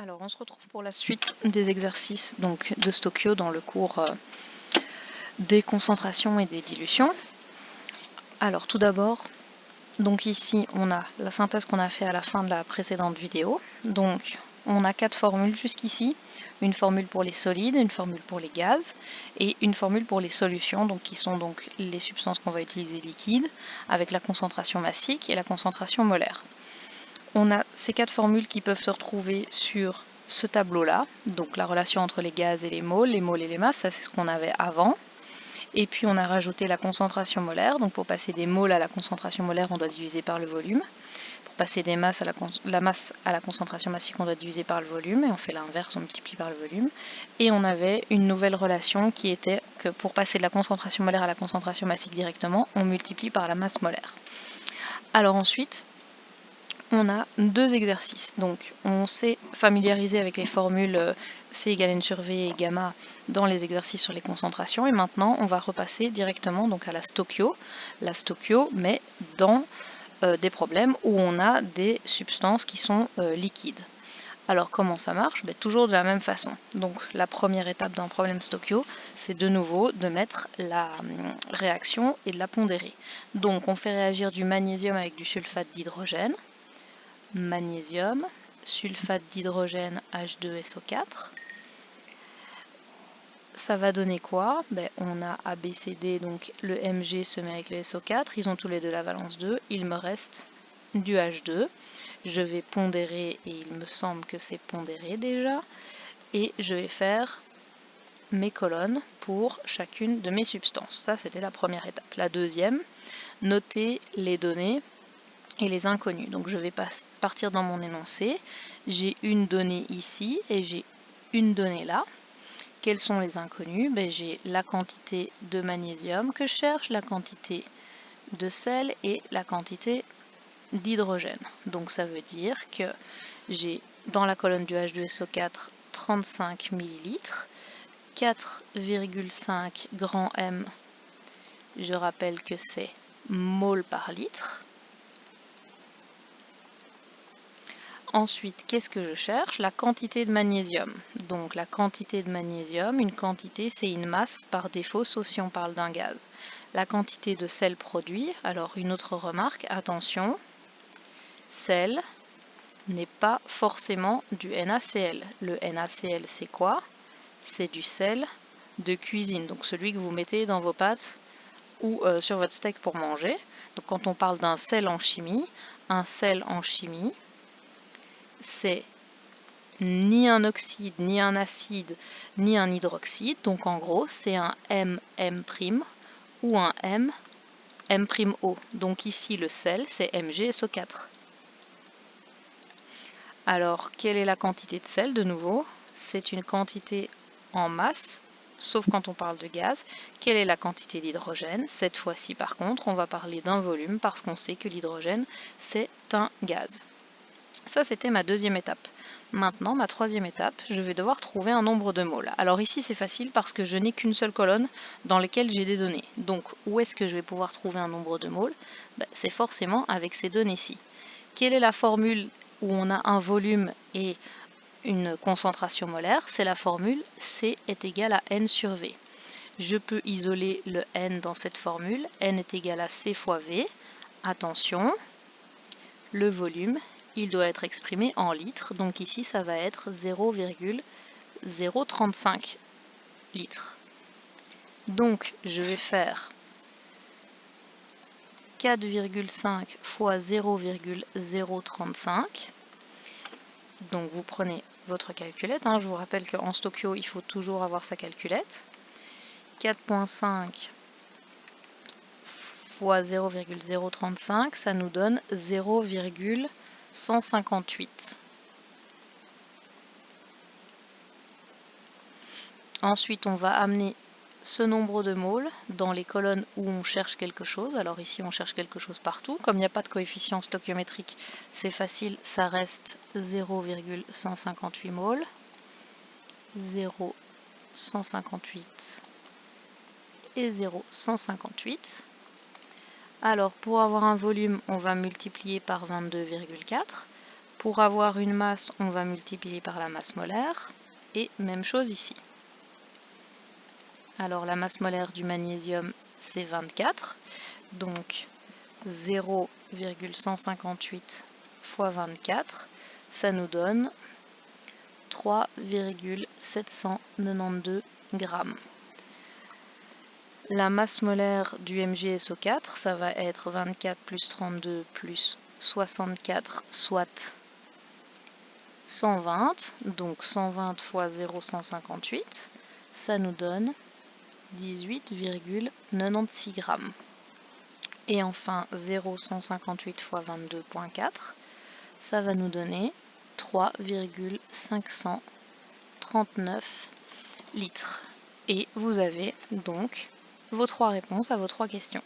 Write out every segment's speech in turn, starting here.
Alors, on se retrouve pour la suite des exercices donc, de Stokio dans le cours des concentrations et des dilutions. Alors, tout d'abord, donc ici, on a la synthèse qu'on a fait à la fin de la précédente vidéo. Donc, on a 4 formules jusqu'ici. Une formule pour les solides, une formule pour les gaz et une formule pour les solutions, donc qui sont donc les substances qu'on va utiliser liquides, avec la concentration massique et la concentration molaire. On a ces 4 formules qui peuvent se retrouver sur ce tableau-là, donc la relation entre les gaz et les moles et les masses, ça c'est ce qu'on avait avant. Et puis on a rajouté la concentration molaire, donc pour passer des moles à la concentration molaire, on doit diviser par le volume. Pour passer des masses à la masse à la concentration massique, on doit diviser par le volume, et on fait l'inverse, on multiplie par le volume. Et on avait une nouvelle relation qui était que pour passer de la concentration molaire à la concentration massique directement, on multiplie par la masse molaire. Alors ensuite, on a 2 exercices. Donc, on s'est familiarisé avec les formules C égale N sur V et gamma dans les exercices sur les concentrations. Et maintenant, on va repasser directement donc, à la Stokio. La Stokio, mais dans des problèmes où on a des substances qui sont liquides. Alors, comment ça marche? Toujours de la même façon. Donc, la première étape d'un problème Stokio, c'est de nouveau de mettre la réaction et de la pondérer. Donc, on fait réagir du magnésium avec du sulfate d'hydrogène. Magnésium, sulfate d'hydrogène H2SO4. Ça va donner quoi? On a ABCD, donc le Mg se met avec le SO4, ils ont tous les deux la valence 2, il me reste du H2. Je vais pondérer, et il me semble que c'est pondéré déjà, et je vais faire mes colonnes pour chacune de mes substances. Ça, c'était la première étape. La deuxième, noter les données et les inconnus. Donc je vais partir dans mon énoncé. J'ai une donnée ici et j'ai une donnée là. Quels sont les inconnus? J'ai la quantité de magnésium que je cherche, la quantité de sel et la quantité d'hydrogène. Donc ça veut dire que j'ai dans la colonne du H2SO4 35 ml, 4,5 grands M, je rappelle que c'est mol par litre. Ensuite, qu'est-ce que je cherche? La quantité de magnésium. Donc la quantité de magnésium, une quantité c'est une masse par défaut, sauf si on parle d'un gaz. La quantité de sel produit, alors une autre remarque, attention, sel n'est pas forcément du NaCl. Le NaCl c'est quoi? C'est du sel de cuisine, donc celui que vous mettez dans vos pâtes ou sur votre steak pour manger. Donc quand on parle d'un sel en chimie, un sel en chimie, c'est ni un oxyde, ni un acide, ni un hydroxyde. Donc en gros, c'est un MM' ou un M'O. Donc ici, le sel, c'est MgSO4. Alors, quelle est la quantité de sel de nouveau? C'est une quantité en masse, sauf quand on parle de gaz. Quelle est la quantité d'hydrogène? Cette fois-ci, par contre, on va parler d'un volume parce qu'on sait que l'hydrogène, c'est un gaz. Ça, c'était ma deuxième étape. Maintenant, ma troisième étape, je vais devoir trouver un nombre de moles. Alors ici, c'est facile parce que je n'ai qu'une seule colonne dans laquelle j'ai des données. Donc, où est-ce que je vais pouvoir trouver un nombre de moles? C'est forcément avec ces données-ci. Quelle est la formule où on a un volume et une concentration molaire? C'est la formule C est égal à N sur V. Je peux isoler le N dans cette formule. N est égal à C fois V. Attention, le volume, il doit être exprimé en litres, donc ici ça va être 0,035 litres. Donc je vais faire 4,5 fois 0,035. Donc vous prenez votre calculette, je vous rappelle qu'en Stokio il faut toujours avoir sa calculette. 4,5 fois 0,035, ça nous donne 0,158. Ensuite, on va amener ce nombre de moles dans les colonnes où on cherche quelque chose. Alors ici, on cherche quelque chose partout. Comme il n'y a pas de coefficient stoichiométrique, c'est facile, ça reste 0,158 moles. 0,158 et 0,158. Alors, pour avoir un volume, on va multiplier par 22,4. Pour avoir une masse, on va multiplier par la masse molaire. Et même chose ici. Alors la masse molaire du magnésium, c'est 24. Donc 0,158 fois 24, ça nous donne 3,792 grammes. La masse molaire du MgSO4, ça va être 24 plus 32 plus 64, soit 120. Donc 120 fois 0,158, ça nous donne 18,96 grammes. Et enfin 0,158 fois 22,4, ça va nous donner 3,539 litres. Et vous avez donc vos 3 réponses à vos 3 questions.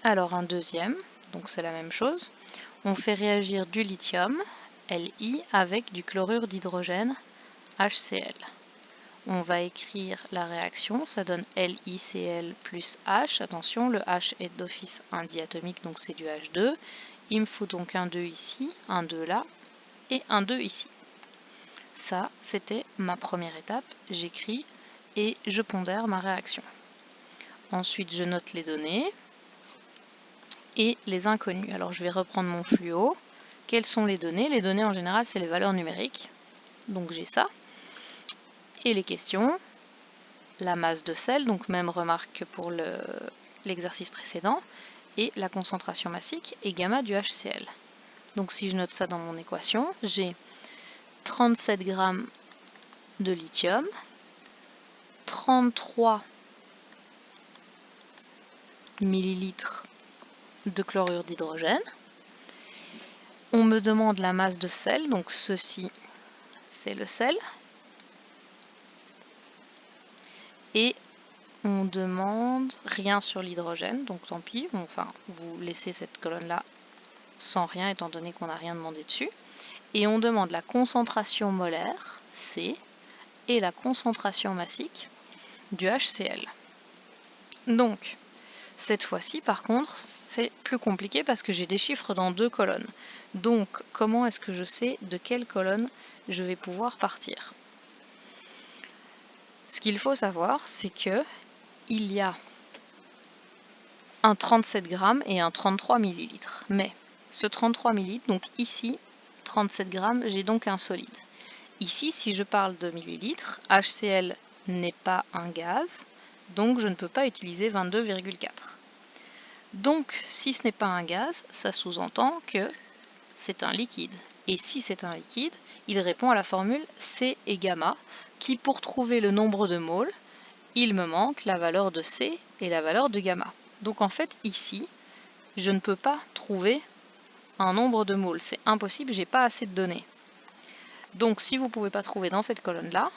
Alors un deuxième, donc c'est la même chose. On fait réagir du lithium, Li, avec du chlorure d'hydrogène, HCl. On va écrire la réaction, ça donne LiCl plus H. Attention, le H est d'office un diatomique, donc c'est du H2. Il me faut donc un 2 ici, un 2 là, et un 2 ici. Ça, c'était ma première étape. J'écris et je pondère ma réaction. Ensuite, je note les données et les inconnus. Alors, je vais reprendre mon fluo. Quelles sont les données? Les données, en général, c'est les valeurs numériques. Donc, j'ai ça. Et les questions, la masse de sel, donc même remarque que pour l'exercice précédent, et la concentration massique et gamma du HCl. Donc, si je note ça dans mon équation, j'ai 37 grammes de lithium, 33 millilitres de chlorure d'hydrogène. On me demande la masse de sel, donc ceci c'est le sel. Et on demande rien sur l'hydrogène, donc tant pis, enfin vous laissez cette colonne-là sans rien étant donné qu'on n'a rien demandé dessus. Et on demande la concentration molaire, C, et la concentration massique du HCl. Donc, cette fois-ci, par contre, c'est plus compliqué parce que j'ai des chiffres dans 2 colonnes. Donc, comment est-ce que je sais de quelle colonne je vais pouvoir partir? Ce qu'il faut savoir, c'est que il y a un 37 grammes et un 33 millilitres. Mais ce 33 millilitres, donc ici, 37 grammes, j'ai donc un solide. Ici, si je parle de millilitres, HCl n'est pas un gaz, donc je ne peux pas utiliser 22,4. Donc, si ce n'est pas un gaz, ça sous-entend que c'est un liquide. Et si c'est un liquide, il répond à la formule C et gamma, qui pour trouver le nombre de moles, il me manque la valeur de C et la valeur de gamma. Donc en fait, ici, je ne peux pas trouver un nombre de moles. C'est impossible, j'ai pas assez de données. Donc si vous ne pouvez pas trouver dans cette colonne-là,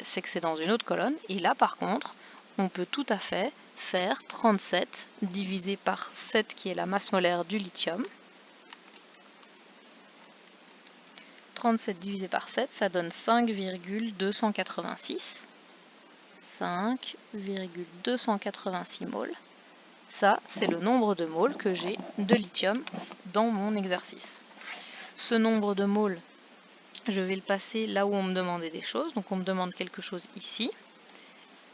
c'est que c'est dans une autre colonne. Et là, par contre, on peut tout à fait faire 37 divisé par 7, qui est la masse molaire du lithium. 37 divisé par 7, ça donne 5,286. 5,286 moles. Ça, c'est le nombre de moles que j'ai de lithium dans mon exercice. Ce nombre de moles, je vais le passer là où on me demandait des choses. Donc on me demande quelque chose ici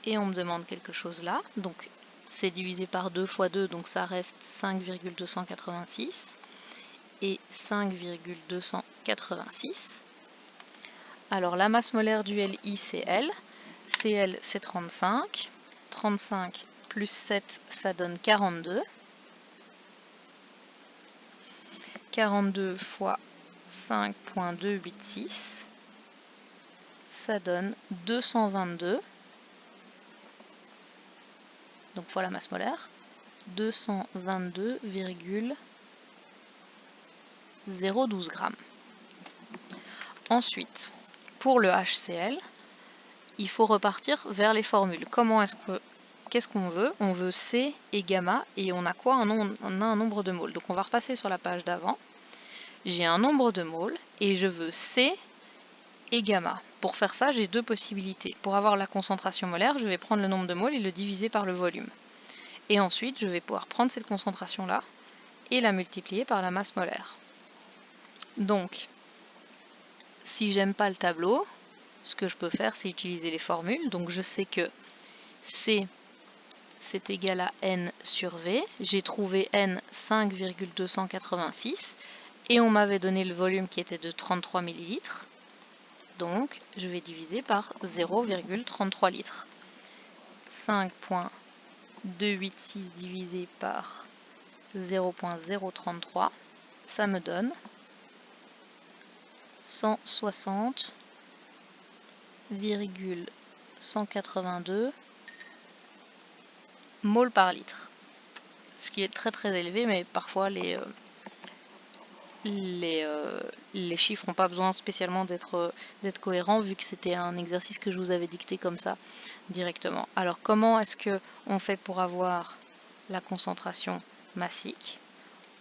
et on me demande quelque chose là. Donc c'est divisé par 2 fois 2, donc ça reste 5,286 et 5,286. Alors la masse molaire du Li, c'est L. Cl, c'est 35. 35 plus 7, ça donne 42. 42 fois 5,286, ça donne 222. Donc fois la masse molaire, 222,012 grammes. Ensuite, pour le HCl, il faut repartir vers les formules. Qu'est-ce qu'on veut? On veut C et gamma, et on a quoi? On a un nombre de moles. Donc on va repasser sur la page d'avant. J'ai un nombre de moles, et je veux C et gamma. Pour faire ça, j'ai deux possibilités. Pour avoir la concentration molaire, je vais prendre le nombre de moles et le diviser par le volume. Et ensuite, je vais pouvoir prendre cette concentration-là et la multiplier par la masse molaire. Donc, si j'aime pas le tableau, ce que je peux faire, c'est utiliser les formules. Donc je sais que C, c'est égal à N sur V. J'ai trouvé N 5,286 et on m'avait donné le volume qui était de 33 ml. Donc je vais diviser par 0,33 litres. 5,286 divisé par 0,033, ça me donne 160,182 moles par litre. Ce qui est très très élevé, mais parfois les chiffres n'ont pas besoin spécialement d'être cohérents, vu que c'était un exercice que je vous avais dicté comme ça directement. Alors comment est-ce qu'on fait pour avoir la concentration massique?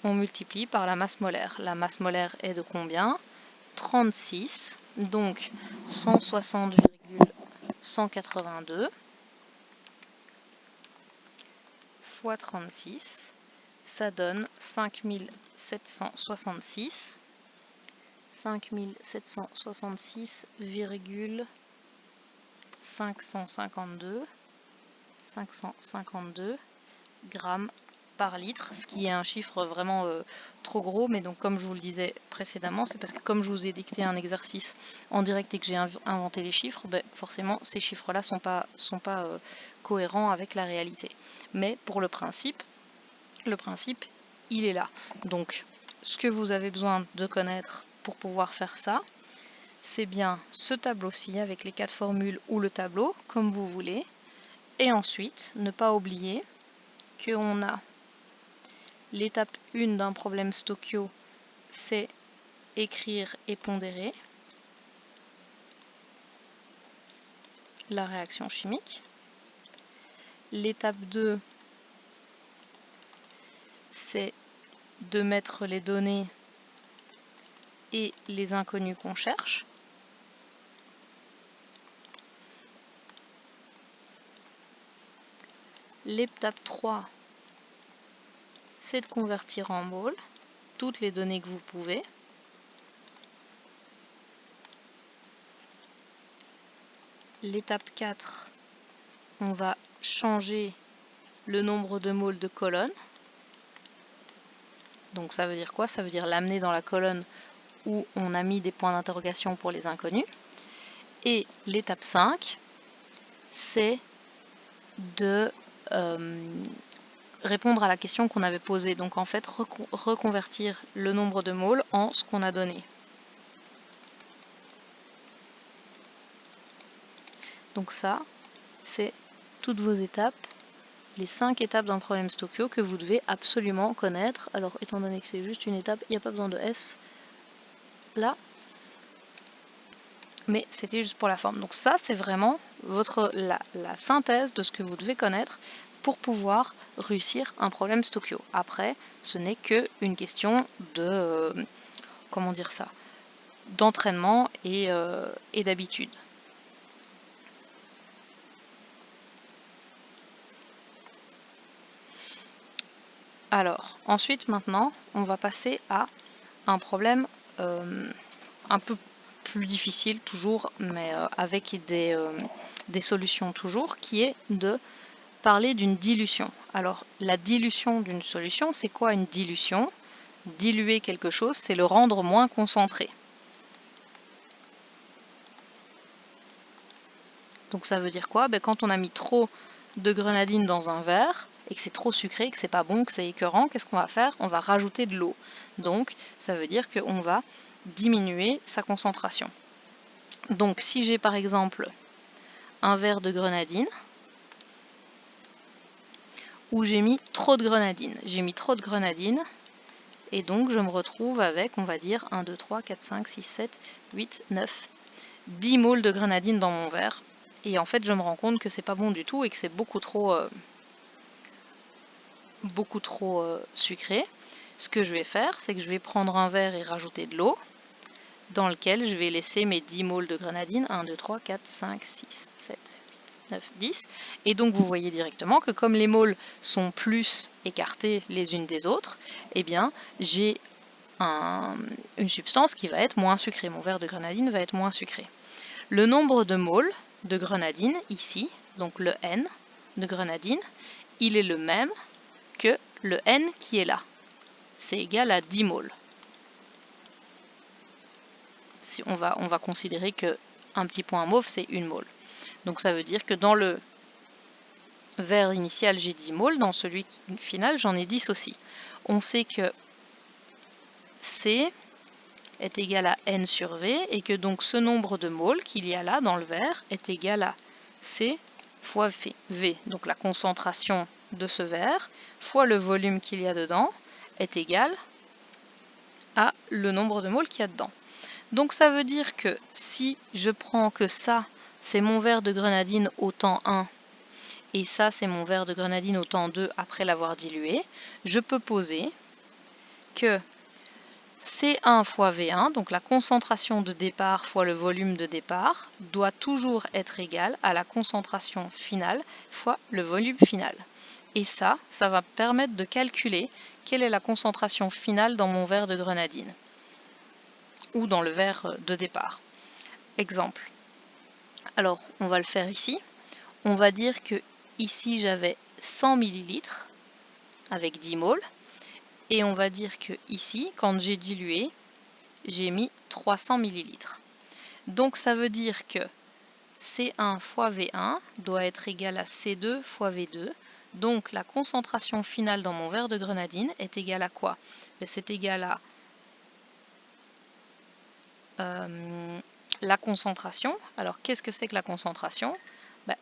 On multiplie par la masse molaire. La masse molaire est de combien? 36, donc 160,182 fois 36, ça donne 5766,552 grammes par litre, ce qui est un chiffre vraiment trop gros, mais donc comme je vous le disais précédemment, c'est parce que comme je vous ai dicté un exercice en direct et que j'ai inventé les chiffres, ben, forcément ces chiffres-là sont pas cohérents avec la réalité. Mais pour le principe, il est là. Donc ce que vous avez besoin de connaître pour pouvoir faire ça, c'est bien ce tableau-ci avec les 4 formules ou le tableau, comme vous voulez. Et ensuite, ne pas oublier qu'on a l'étape 1 d'un problème Stokio, c'est écrire et pondérer la réaction chimique. L'étape 2, c'est de mettre les données et les inconnus qu'on cherche. L'étape 3, c'est de convertir en mol toutes les données que vous pouvez. L'étape 4, on va changer le nombre de moles de colonne. Donc ça veut dire quoi? Ça veut dire l'amener dans la colonne où on a mis des points d'interrogation pour les inconnus. Et l'étape 5, c'est de répondre à la question qu'on avait posée. Donc en fait, reconvertir le nombre de moles en ce qu'on a donné. Donc ça, c'est toutes vos étapes, les 5 étapes d'un problème Stokio que vous devez absolument connaître. Alors étant donné que c'est juste une étape, il n'y a pas besoin de S là. Mais c'était juste pour la forme. Donc ça, c'est vraiment la synthèse de ce que vous devez connaître pour pouvoir réussir un problème Stokio. Après, ce n'est qu'une question de, comment dire ça, d'entraînement et d'habitude. Alors, ensuite, maintenant, on va passer à un problème un peu plus difficile toujours, mais avec des solutions toujours, qui est de parler d'une dilution. Alors, la dilution d'une solution, c'est quoi une dilution? Diluer quelque chose, c'est le rendre moins concentré. Donc ça veut dire quoi? Ben, quand on a mis trop de grenadine dans un verre, et que c'est trop sucré, que c'est pas bon, que c'est écœurant, qu'est-ce qu'on va faire? On va rajouter de l'eau. Donc, ça veut dire qu'on va diminuer sa concentration. Donc, si j'ai par exemple un verre de grenadine, où j'ai mis trop de grenadine. J'ai mis trop de grenadine, et donc je me retrouve avec, on va dire, 1, 2, 3, 4, 5, 6, 7, 8, 9, 10 moles de grenadine dans mon verre. Et en fait, je me rends compte que c'est pas bon du tout et que c'est beaucoup trop sucré. Ce que je vais faire, c'est que je vais prendre un verre et rajouter de l'eau, dans lequel je vais laisser mes 10 moles de grenadine. 1, 2, 3, 4, 5, 6, 7, 8, 9, 10. Et donc vous voyez directement que comme les moles sont plus écartés les unes des autres, eh bien j'ai une substance qui va être moins sucrée. Mon verre de grenadine va être moins sucré. Le nombre de moles de grenadine ici, donc le N de grenadine, il est le même que le N qui est là. C'est égal à 10 moles. Si on va considérer que un petit point mauve, c'est 1 mole. Donc ça veut dire que dans le verre initial, j'ai 10 moles, dans celui final, j'en ai 10 aussi. On sait que C est égal à N sur V et que donc ce nombre de moles qu'il y a là dans le verre est égal à C fois V. Donc la concentration de ce verre fois le volume qu'il y a dedans est égal à le nombre de moles qu'il y a dedans. Donc ça veut dire que si je prends que ça, c'est mon verre de grenadine au temps 1, et ça, c'est mon verre de grenadine au temps 2 après l'avoir dilué, je peux poser que C1 fois V1, donc la concentration de départ fois le volume de départ, doit toujours être égal à la concentration finale fois le volume final. Et ça va permettre de calculer quelle est la concentration finale dans mon verre de grenadine ou dans le verre de départ. Exemple. Alors, on va le faire ici. On va dire que ici, j'avais 100 ml avec 10 moles. Et on va dire que ici, quand j'ai dilué, j'ai mis 300 ml. Donc, ça veut dire que C1 fois V1 doit être égal à C2 fois V2. Donc, la concentration finale dans mon verre de grenadine est égale à quoi? C'est égal à la concentration. Alors, qu'est-ce que c'est que la concentration?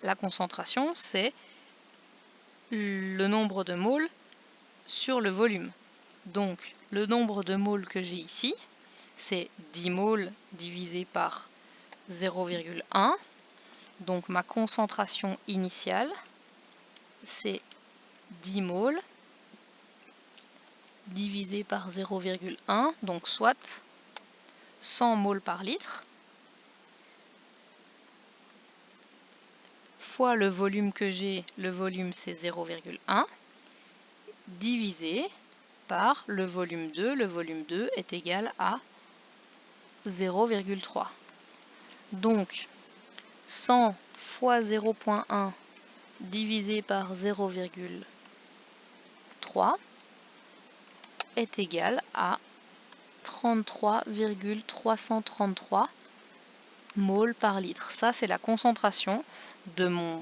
La concentration, c'est le nombre de moles sur le volume. Donc, le nombre de moles que j'ai ici, c'est 10 moles divisé par 0,1. Donc, ma concentration initiale, c'est 10 moles divisé par 0,1, donc soit 100 moles par litre, fois le volume que j'ai, le volume c'est 0,1, divisé par le volume 2. Le volume 2 est égal à 0,3. Donc 100 fois 0,1 divisé par 0,3 est égal à 33,333 moles par litre. Ça, c'est la concentration de mon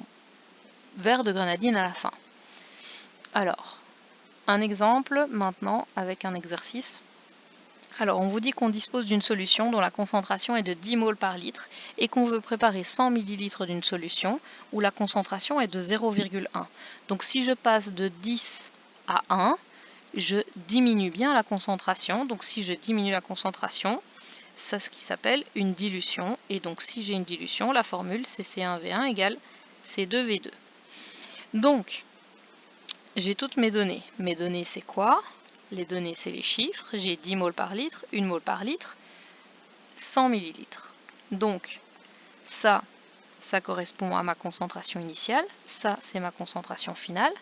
verre de grenadine à la fin. Alors, un exemple maintenant avec un exercice. Alors, on vous dit qu'on dispose d'une solution dont la concentration est de 10 moles par litre et qu'on veut préparer 100 ml d'une solution où la concentration est de 0,1. Donc, si je passe de 10 à 1, je diminue bien la concentration. Donc, si je diminue la concentration, c'est ce qui s'appelle une dilution. Et donc, si j'ai une dilution, la formule c'est C1V1 égale C2V2. Donc, j'ai toutes mes données. Mes données, c'est quoi? Les données, c'est les chiffres. J'ai 10 moles par litre, 1 mole par litre, 100 millilitres. Donc, ça correspond à ma concentration initiale. Ça, c'est ma concentration finale.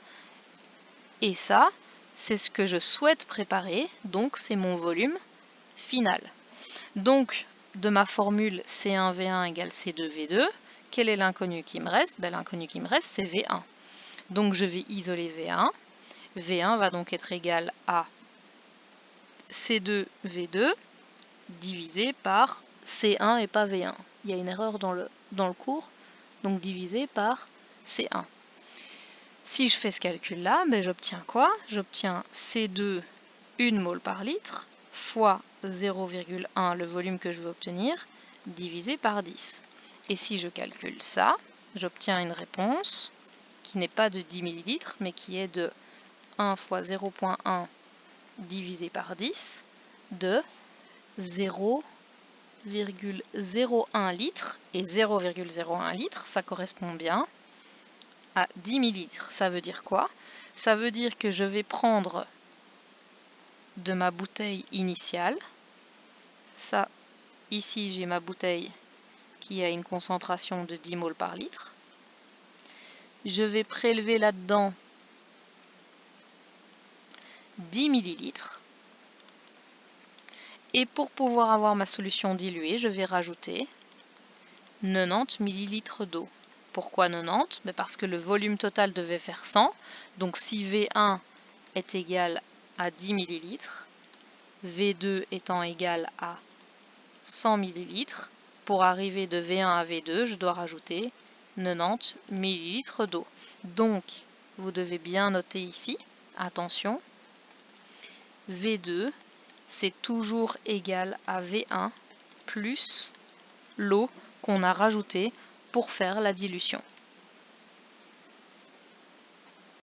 Et ça, c'est ce que je souhaite préparer. Donc, c'est mon volume final. Donc, de ma formule C1V1 égale C2V2, quel est l'inconnu qui me reste? L'inconnu qui me reste, c'est V1. Donc, je vais isoler V1. V1 va donc être égal à C2V2 divisé par C1 et pas V1. Il y a une erreur dans le cours, donc divisé par C1. Si je fais ce calcul-là, j'obtiens quoi? J'obtiens C2, 1 mole par litre, fois 0,1, le volume que je veux obtenir, divisé par 10. Et si je calcule ça, j'obtiens une réponse qui n'est pas de 10 ml, mais qui est de 1 fois 0,1 divisé par 10 de 0,01 litres. Et 0,01 litres, ça correspond bien à 10 millilitres. Ça veut dire quoi? Ça veut dire que je vais prendre de ma bouteille initiale. Ça, ici, j'ai ma bouteille qui a une concentration de 10 moles par litre. je vais prélever là-dedans 10 ml. Et pour pouvoir avoir ma solution diluée, je vais rajouter 90 ml d'eau. Pourquoi 90? Parce que le volume total devait faire 100. Donc si V1 est égal à 10 ml, V2 étant égal à 100 ml, pour arriver de V1 à V2, je dois rajouter 90 ml d'eau. Donc, vous devez bien noter ici, attention, V2, c'est toujours égal à V1 plus l'eau qu'on a rajoutée pour faire la dilution.